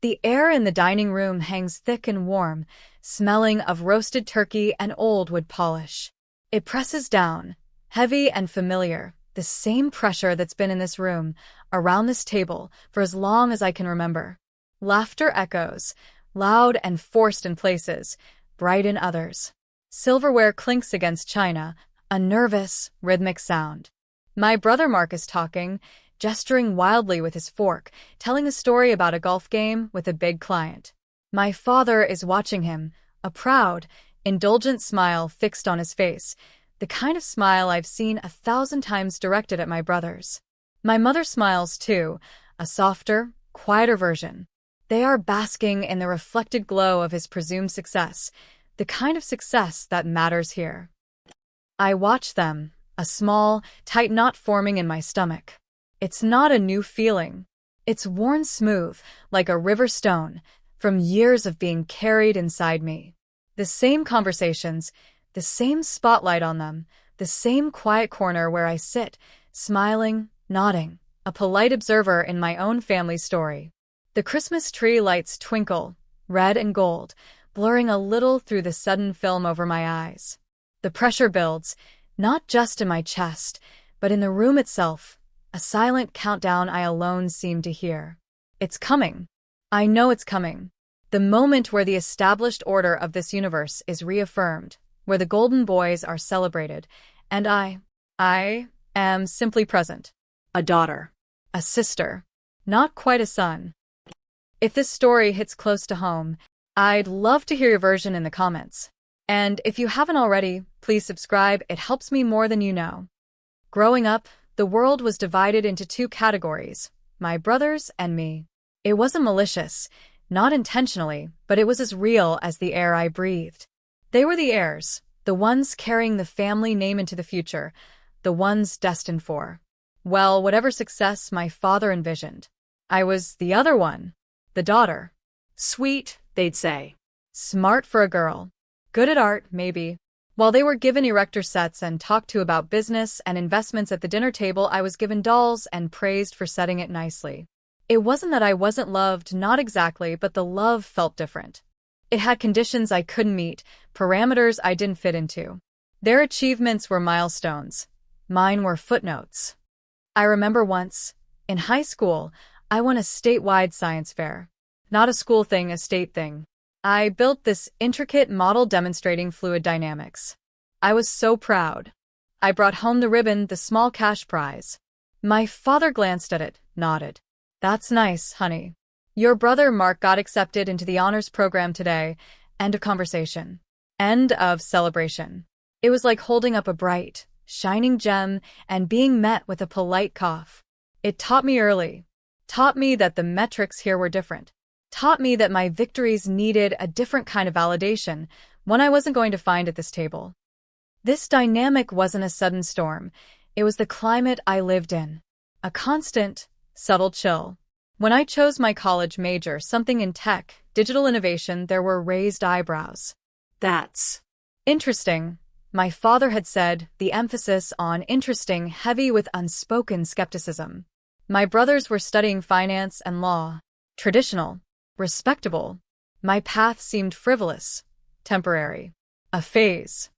The air in the dining room hangs thick and warm, smelling of roasted turkey and old wood polish. It presses down, heavy and familiar, the same pressure that's been in this room, around this table, for as long as I can remember. Laughter echoes, loud and forced in places, bright in others. Silverware clinks against china, a nervous, rhythmic sound. My brother Mark is talking, gesturing wildly with his fork, telling a story about a golf game with a big client. My father is watching him, a proud, indulgent smile fixed on his face, the kind of smile I've seen 1,000 times directed at my brothers. My mother smiles too, a softer, quieter version. They are basking in the reflected glow of his presumed success, the kind of success that matters here. I watch them, a small, tight knot forming in my stomach. It's not a new feeling. It's worn smooth, like a river stone, from years of being carried inside me. The same conversations, the same spotlight on them, the same quiet corner where I sit, smiling, nodding, a polite observer in my own family story. The Christmas tree lights twinkle, red and gold, blurring a little through the sudden film over my eyes. The pressure builds, not just in my chest, but in the room itself, a silent countdown I alone seem to hear. It's coming. I know it's coming. The moment where the established order of this universe is reaffirmed, where the golden boys are celebrated, and I am simply present. A daughter. A sister. Not quite a son. If this story hits close to home, I'd love to hear your version in the comments. And if you haven't already, please subscribe, it helps me more than you know. Growing up, the world was divided into two categories, my brothers and me. It wasn't malicious, not intentionally, but it was as real as the air I breathed. They were the heirs, the ones carrying the family name into the future, the ones destined for, well, whatever success my father envisioned. I was the other one, the daughter. Sweet, they'd say. Smart for a girl. Good at art, maybe. While they were given erector sets and talked to about business and investments at the dinner table, I was given dolls and praised for setting it nicely. It wasn't that I wasn't loved, not exactly, but the love felt different. It had conditions I couldn't meet, parameters I didn't fit into. Their achievements were milestones. Mine were footnotes. I remember once, in high school, I won a statewide science fair. Not a school thing, a state thing. I built this intricate model demonstrating fluid dynamics. I was so proud. I brought home the ribbon, the small cash prize. My father glanced at it, nodded. That's nice, honey. Your brother Mark got accepted into the honors program today. End of conversation. End of celebration. It was like holding up a bright, shining gem and being met with a polite cough. It taught me early. Taught me that the metrics here were different. Taught me that my victories needed a different kind of validation, one I wasn't going to find at this table. This dynamic wasn't a sudden storm. It was the climate I lived in. A constant, subtle chill. When I chose my college major, something in tech, digital innovation, there were raised eyebrows. That's interesting. My father had said, the emphasis on interesting, heavy with unspoken skepticism. My brothers were studying finance and law. Traditional. Respectable. My path seemed frivolous, temporary, a phase.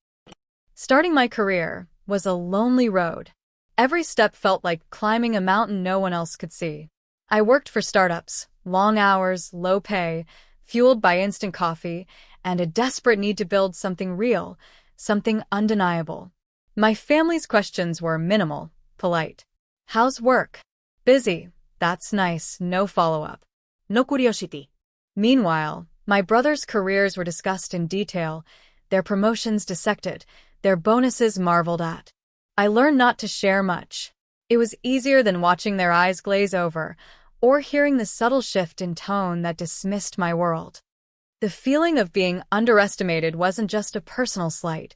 Starting my career was a lonely road. Every step felt like climbing a mountain no one else could see. I worked for startups, long hours, low pay, fueled by instant coffee, and a desperate need to build something real, something undeniable. My family's questions were minimal, polite. How's work? Busy. That's nice, no follow-up. No curiosity. Meanwhile, my brothers' careers were discussed in detail, their promotions dissected, their bonuses marveled at. I learned not to share much. It was easier than watching their eyes glaze over, or hearing the subtle shift in tone that dismissed my world. The feeling of being underestimated wasn't just a personal slight,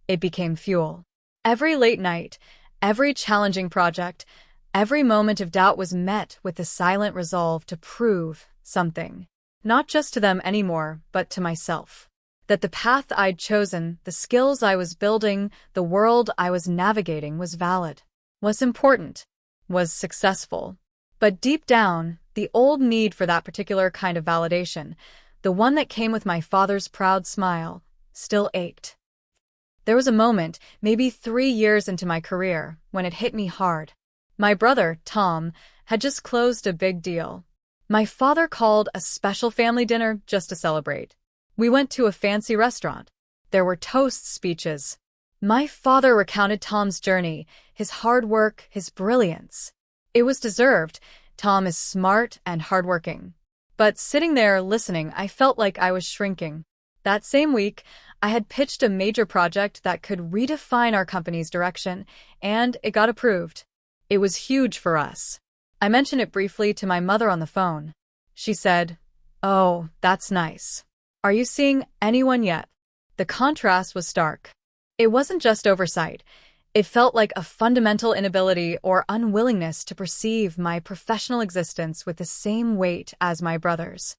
it became fuel. Every late night, every challenging project, every moment of doubt was met with the silent resolve to prove something. Not just to them anymore, but to myself. That the path I'd chosen, the skills I was building, the world I was navigating was valid, was important, was successful. But deep down, The old need for that particular kind of validation, the one that came with my father's proud smile, still ached. There was a moment, maybe 3 years into my career, when it hit me hard. My brother, Tom, had just closed a big deal. My father called a special family dinner just to celebrate. We went to a fancy restaurant. There were toast speeches. My father recounted Tom's journey, his hard work, his brilliance. It was deserved. Tom is smart and hardworking. But sitting there listening, I felt like I was shrinking. That same week, I had pitched a major project that could redefine our company's direction, and it got approved. It was huge for us. I mentioned it briefly to my mother on the phone. She said, "Oh, that's nice. Are you seeing anyone yet?" The contrast was stark. It wasn't just oversight. It felt like a fundamental inability or unwillingness to perceive my professional existence with the same weight as my brother's.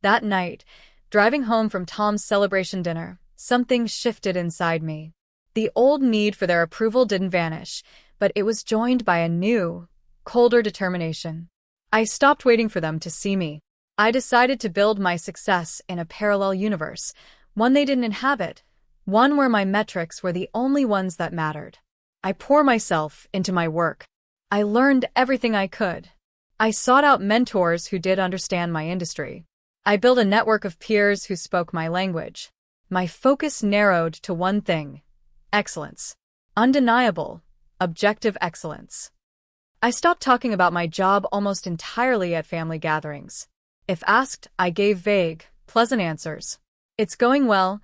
That night, driving home from Tom's celebration dinner, something shifted inside me. The old need for their approval didn't vanish, but it was joined by a new, colder determination. I stopped waiting for them to see me. I decided to build my success in a parallel universe, one they didn't inhabit, one where my metrics were the only ones that mattered. I poured myself into my work. I learned everything I could. I sought out mentors who did understand my industry. I built a network of peers who spoke my language. My focus narrowed to one thing: excellence. Undeniable, objective excellence. I stopped talking about my job almost entirely at family gatherings. If asked, I gave vague, pleasant answers. "It's going well.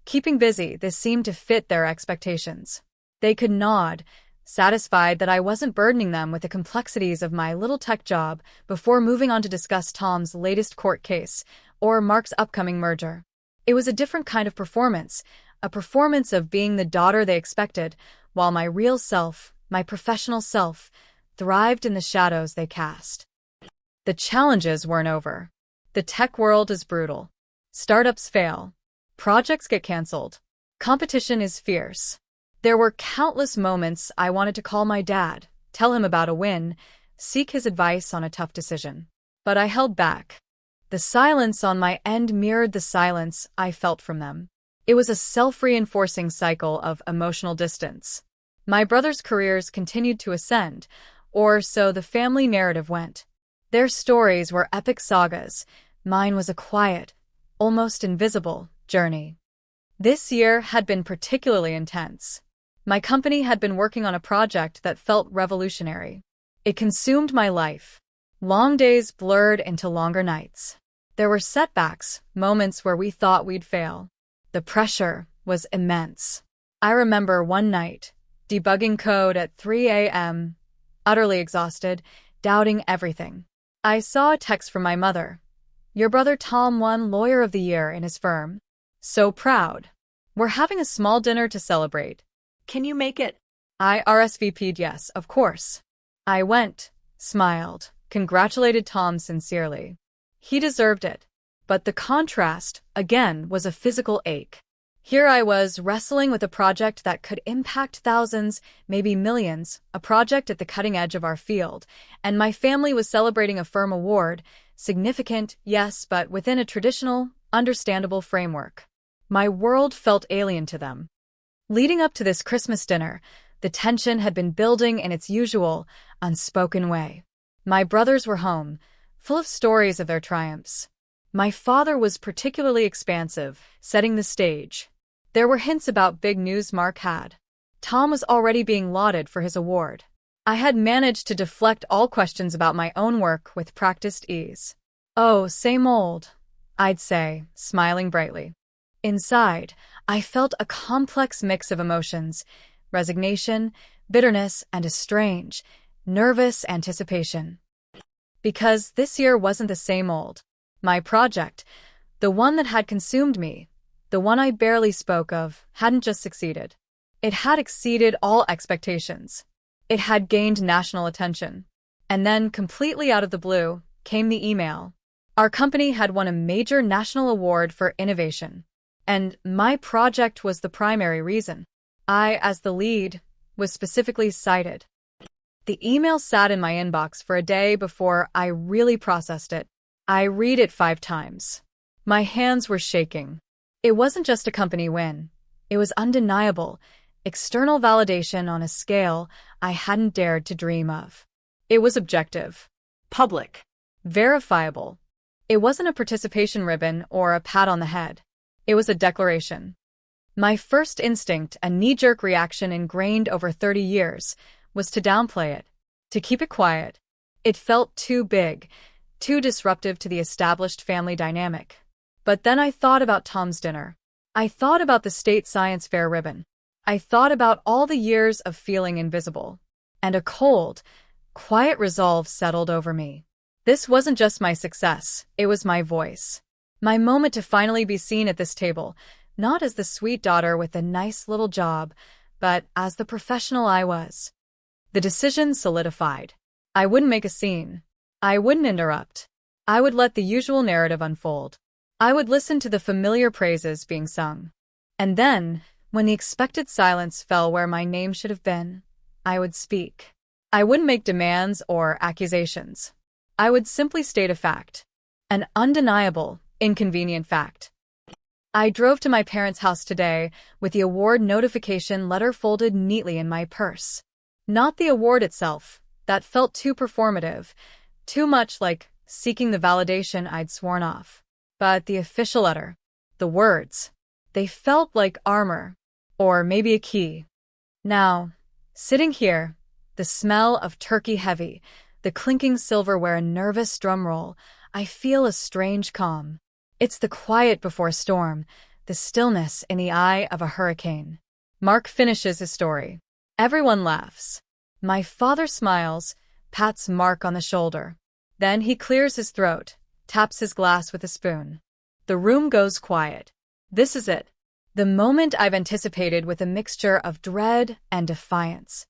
Keeping busy." This seemed to fit their expectations. They could nod, satisfied that I wasn't burdening them with the complexities of my little tech job before moving on to discuss Tom's latest court case or Mark's upcoming merger. It was a different kind of performance, a performance of being the daughter they expected, while my real self, my professional self, thrived in the shadows they cast. The challenges weren't over. The tech world is brutal. Startups fail. Projects get canceled. Competition is fierce. There were countless moments I wanted to call my dad, tell him about a win, seek his advice on a tough decision. But I held back. The silence on my end mirrored the silence I felt from them. It was a self-reinforcing cycle of emotional distance. My brothers' careers continued to ascend, or so the family narrative went. Their stories were epic sagas. Mine was a quiet, almost invisible, journey. This year had been particularly intense. My company had been working on a project that felt revolutionary. It consumed my life. Long days blurred into longer nights. There were setbacks, moments where we thought we'd fail. The pressure was immense. I remember one night, debugging code at 3 a.m., utterly exhausted, doubting everything. I saw a text from my mother. "Your brother Tom won Lawyer of the Year in his firm. So proud. We're having a small dinner to celebrate. Can you make it?" I RSVP'd yes, of course. I went, smiled, congratulated Tom sincerely. He deserved it. But the contrast, again, was a physical ache. Here I was, wrestling with a project that could impact thousands, maybe millions, a project at the cutting edge of our field, and my family was celebrating a firm award, significant, yes, but within a traditional, understandable framework. My world felt alien to them. Leading up to this Christmas dinner, the tension had been building in its usual, unspoken way. My brothers were home, full of stories of their triumphs. My father was particularly expansive, setting the stage. There were hints about big news Mark had. Tom was already being lauded for his award. I had managed to deflect all questions about my own work with practiced ease. "Oh, same old," I'd say, smiling brightly. Inside, I felt a complex mix of emotions: resignation, bitterness, and a strange, nervous anticipation. Because this year wasn't the same old. My project, the one that had consumed me, the one I barely spoke of, hadn't just succeeded. It had exceeded all expectations. It had gained national attention. And then, completely out of the blue, came the email. Our company had won a major national award for innovation. And my project was the primary reason. I, as the lead, was specifically cited. The email sat in my inbox for a day before I really processed it. I read it 5 times. My hands were shaking. It wasn't just a company win. It was undeniable, external validation on a scale I hadn't dared to dream of. It was objective, Public. verifiable. It wasn't a participation ribbon or a pat on the head. It was a declaration. My first instinct, a knee-jerk reaction ingrained over 30 years, was to downplay it, to keep it quiet. It felt too big, too disruptive to the established family dynamic. But then I thought about Tom's dinner. I thought about the state science fair ribbon. I thought about all the years of feeling invisible. And a cold, quiet resolve settled over me. This wasn't just my success, it was my voice. My moment to finally be seen at this table, not as the sweet daughter with a nice little job, but as the professional I was. The decision solidified. I wouldn't make a scene. I wouldn't interrupt. I would let the usual narrative unfold. I would listen to the familiar praises being sung. And then, when the expected silence fell where my name should have been, I would speak. I wouldn't make demands or accusations. I would simply state a fact. An undeniable, inconvenient fact. I drove to my parents' house today with the award notification letter folded neatly in my purse. Not the award itself, that felt too performative, too much like seeking the validation I'd sworn off. But the official letter, the words, they felt like armor, or maybe a key. Now, sitting here, the smell of turkey heavy, the clinking silverware and nervous drum roll, I feel a strange calm. It's the quiet before a storm, the stillness in the eye of a hurricane. Mark finishes his story. Everyone laughs. My father smiles, pats Mark on the shoulder. Then he clears his throat, taps his glass with a spoon. The room goes quiet. This is it. The moment I've anticipated with a mixture of dread and defiance.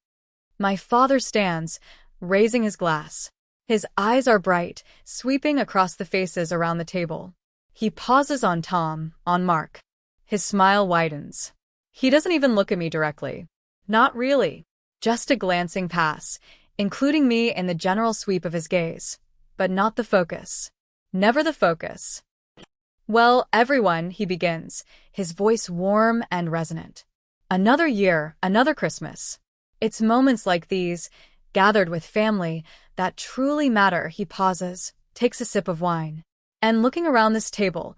My father stands, raising his glass. His eyes are bright, sweeping across the faces around the table. He pauses on Tom, on Mark. His smile widens. He doesn't even look at me directly. Not really. Just a glancing pass, including me in the general sweep of his gaze. But not the focus. Never the focus. Well, everyone, he begins, his voice warm and resonant. Another year, another Christmas. It's moments like these, gathered with family, that truly matter. He pauses, takes a sip of wine. And looking around this table,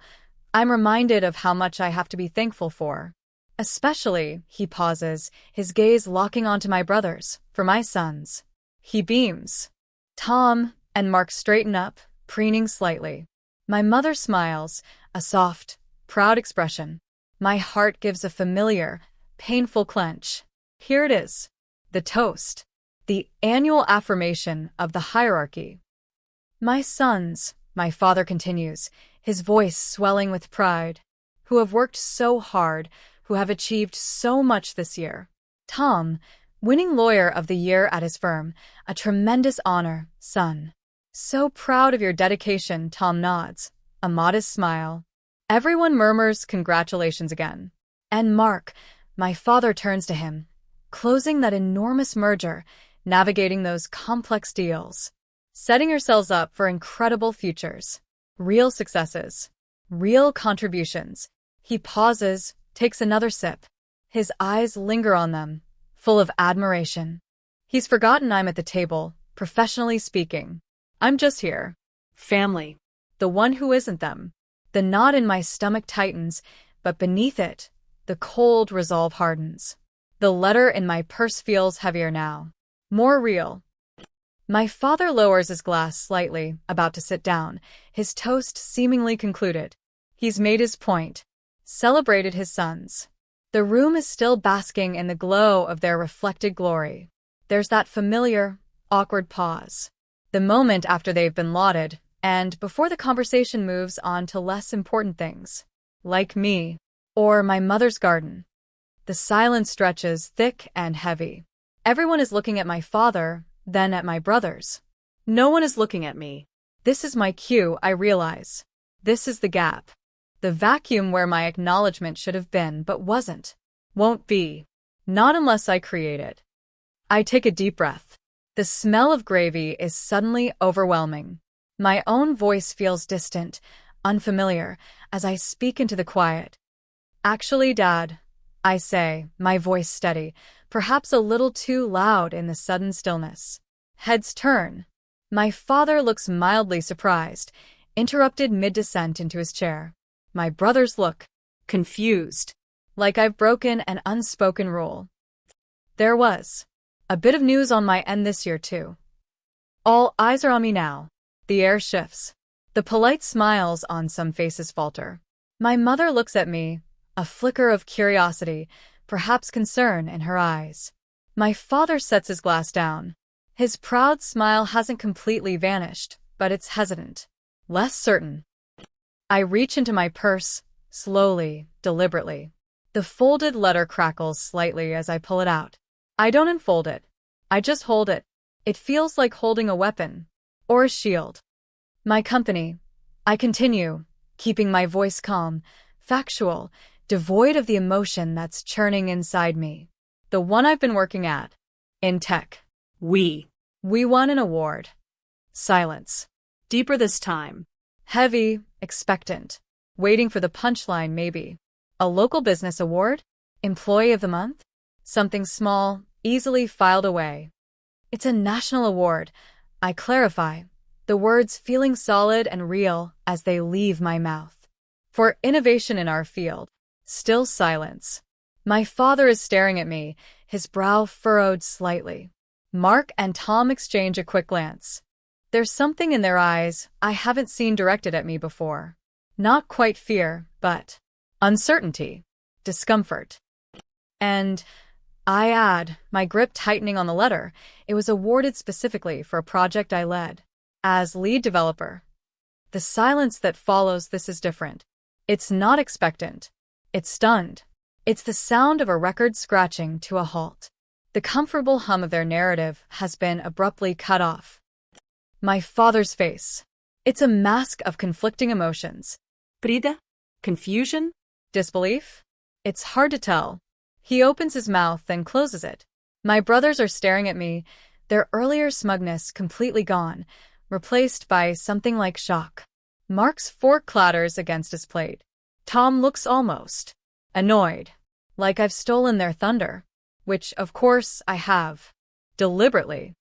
I'm reminded of how much I have to be thankful for. Especially, he pauses, his gaze locking onto my brothers, for my sons. He beams. Tom and Mark straighten up, preening slightly. My mother smiles, a soft, proud expression. My heart gives a familiar, painful clench. Here it is. The toast. The annual affirmation of the hierarchy. My sons, my father continues, his voice swelling with pride, who have worked so hard, who have achieved so much this year. Tom, winning Lawyer of the Year at his firm, a tremendous honor, son. So proud of your dedication, Tom nods, a modest smile. Everyone murmurs congratulations again. And Mark, my father turns to him, closing that enormous merger, navigating those complex deals, setting yourselves up for incredible futures, real successes, real contributions. He pauses, takes another sip. His eyes linger on them, full of admiration. He's forgotten I'm at the table, professionally speaking. I'm just here. Family. The one who isn't them. The knot in my stomach tightens, but beneath it, the cold resolve hardens. The letter in my purse feels heavier now. More real. My father lowers his glass slightly, about to sit down, his toast seemingly concluded. He's made his point. Celebrated his sons. The room is still basking in the glow of their reflected glory. There's that familiar, awkward pause. The moment after they've been lauded, and before the conversation moves on to less important things. Like me. Or my mother's garden. The silence stretches thick and heavy. Everyone is looking at my father, then at my brothers. No one is looking at me. This is my cue, I realize. This is the gap. The vacuum where my acknowledgement should have been but wasn't. Won't be. Not unless I create it. I take a deep breath. The smell of gravy is suddenly overwhelming. My own voice feels distant, unfamiliar, as I speak into the quiet. Actually, Dad, I say, my voice steady, perhaps a little too loud in the sudden stillness. Heads turn. My father looks mildly surprised, interrupted mid-descent into his chair. My brothers look Confused. like I've broken an unspoken rule. There was a bit of news on my end this year, too. All eyes are on me now. The air shifts. The polite smiles on some faces falter. My mother looks at me, a flicker of curiosity, perhaps concern in her eyes. My father sets his glass down. His proud smile hasn't completely vanished, but it's hesitant, less certain. I reach into my purse, slowly, deliberately. The folded letter crackles slightly as I pull it out. I don't unfold it. I just hold it. It feels like holding a weapon. Or a shield. My company. I continue, keeping my voice calm, factual, devoid of the emotion that's churning inside me. The one I've been working at. In tech. We. We won an award. Silence. Deeper this time. Heavy, expectant. Waiting for the punchline, maybe. A local business award? Employee of the month? Something small, easily filed away. It's a national award, I clarify, the words feeling solid and real as they leave my mouth. For innovation in our field. Still silence. My father is staring at me, his brow furrowed slightly. Mark and Tom exchange a quick glance. There's something in their eyes I haven't seen directed at me before. Not quite fear, but uncertainty, discomfort. And I add, my grip tightening on the letter, it was awarded specifically for a project I led. As lead developer. The silence that follows this is different. It's not expectant. It's stunned. It's the sound of a record scratching to a halt. The comfortable hum of their narrative has been abruptly cut off. My father's face. It's a mask of conflicting emotions. Prida? Confusion? Disbelief? It's hard to tell. He opens his mouth and closes it. My brothers are staring at me, their earlier smugness completely gone, replaced by something like shock. Mark's fork clatters against his plate. Tom looks almost annoyed, like I've stolen their thunder, which, of course, I have. Deliberately.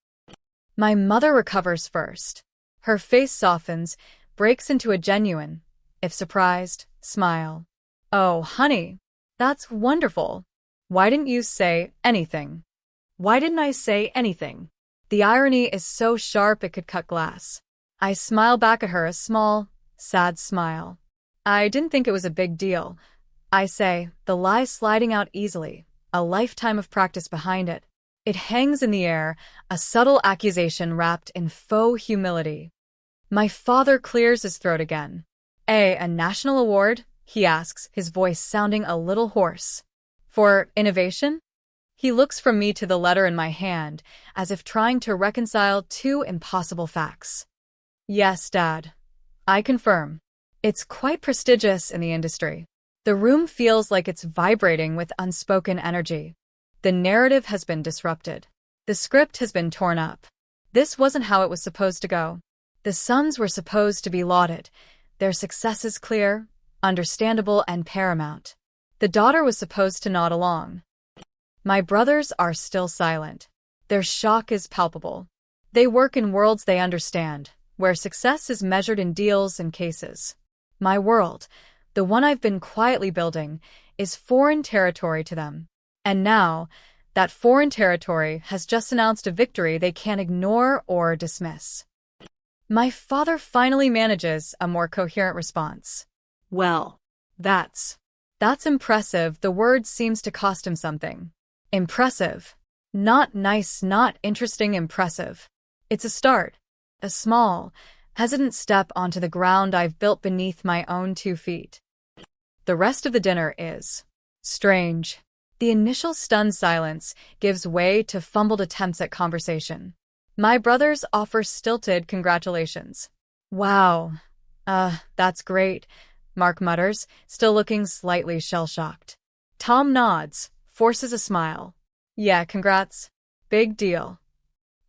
My mother recovers first. Her face softens, breaks into a genuine, if surprised, smile. Oh, honey, that's wonderful. Why didn't you say anything? Why didn't I say anything? The irony is so sharp it could cut glass. I smile back at her, a small, sad smile. I didn't think it was a big deal. I say, the lie sliding out easily, a lifetime of practice behind it. It hangs in the air, a subtle accusation wrapped in faux humility. My father clears his throat again. A national award? He asks, his voice sounding a little hoarse. For innovation? He looks from me to the letter in my hand, as if trying to reconcile two impossible facts. Yes, Dad. I confirm. It's quite prestigious in the industry. The room feels like it's vibrating with unspoken energy. The narrative has been disrupted. The script has been torn up. This wasn't how it was supposed to go. The sons were supposed to be lauded, their successes clear, understandable, and paramount. The daughter was supposed to nod along. My brothers are still silent. Their shock is palpable. They work in worlds they understand, where success is measured in deals and cases. My world, the one I've been quietly building, is foreign territory to them. And now, that foreign territory has just announced a victory they can't ignore or dismiss. My father finally manages a more coherent response. Well, That's impressive. The word seems to cost him something. Impressive. Not nice, not interesting, impressive. It's a start. A small, hesitant step onto the ground I've built beneath my own 2 feet. The rest of the dinner is strange. The initial stunned silence gives way to fumbled attempts at conversation. My brothers offer stilted congratulations. Wow. That's great, Mark mutters, still looking slightly shell-shocked. Tom nods, forces a smile. Yeah, congrats. Big deal.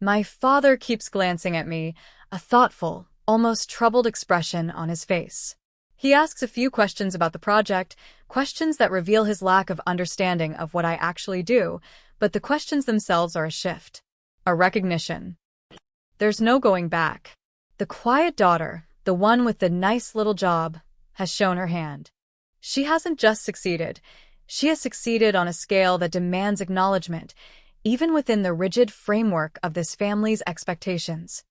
My father keeps glancing at me, a thoughtful, almost troubled expression on his face. He asks a few questions about the project, questions that reveal his lack of understanding of what I actually do, but the questions themselves are a shift, a recognition. There's no going back. The quiet daughter, the one with the nice little job, has shown her hand. She hasn't just succeeded. She has succeeded on a scale that demands acknowledgement, even within the rigid framework of this family's expectations.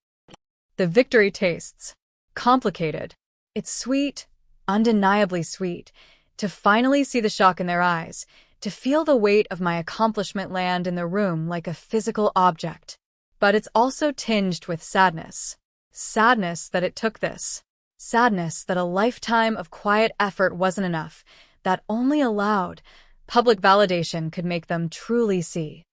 The victory tastes complicated. It's sweet, undeniably sweet, to finally see the shock in their eyes, to feel the weight of my accomplishment land in the room like a physical object. But it's also tinged with sadness. Sadness that it took this. Sadness that a lifetime of quiet effort wasn't enough, that only allowed public validation could make them truly see.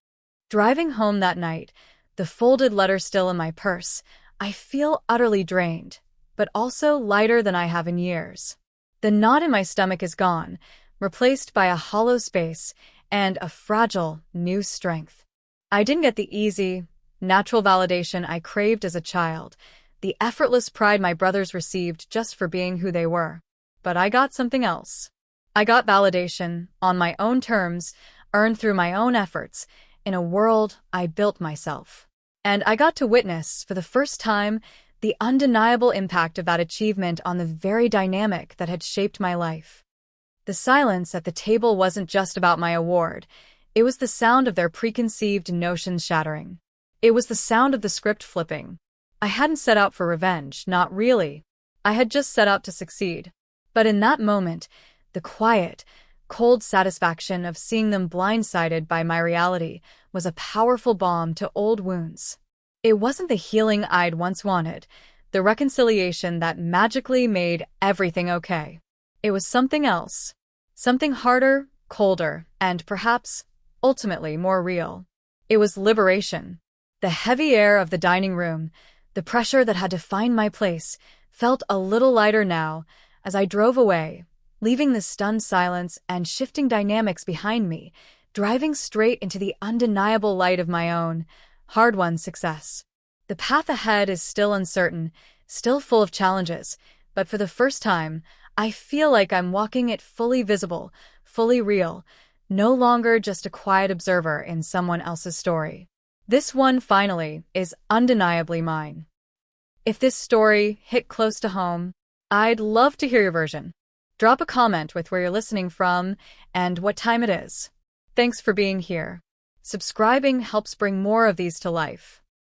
Driving home that night, the folded letter still in my purse, I feel utterly drained, but also lighter than I have in years. The knot in my stomach is gone, replaced by a hollow space and a fragile, new strength. I didn't get the easy, natural validation I craved as a child, the effortless pride my brothers received just for being who they were. But I got something else. I got validation, on my own terms, earned through my own efforts, in a world I built myself. And I got to witness, for the first time, the undeniable impact of that achievement on the very dynamic that had shaped my life. The silence at the table wasn't just about my award. It was the sound of their preconceived notions shattering. It was the sound of the script flipping. I hadn't set out for revenge, not really. I had just set out to succeed. But in that moment, the quiet, cold satisfaction of seeing them blindsided by my reality was a powerful balm to old wounds. It wasn't the healing I'd once wanted, the reconciliation that magically made everything okay. It was something else. Something harder, colder, and perhaps, ultimately, more real. It was liberation. The heavy air of the dining room, the pressure that had to find my place, felt a little lighter now as I drove away, leaving the stunned silence and shifting dynamics behind me, driving straight into the undeniable light of my own, hard-won success. The path ahead is still uncertain, still full of challenges, but for the first time, I feel like I'm walking it fully visible, fully real, no longer just a quiet observer in someone else's story. This one, finally, is undeniably mine. If this story hit close to home, I'd love to hear your version. Drop a comment with where you're listening from and what time it is. Thanks for being here. Subscribing helps bring more of these to life.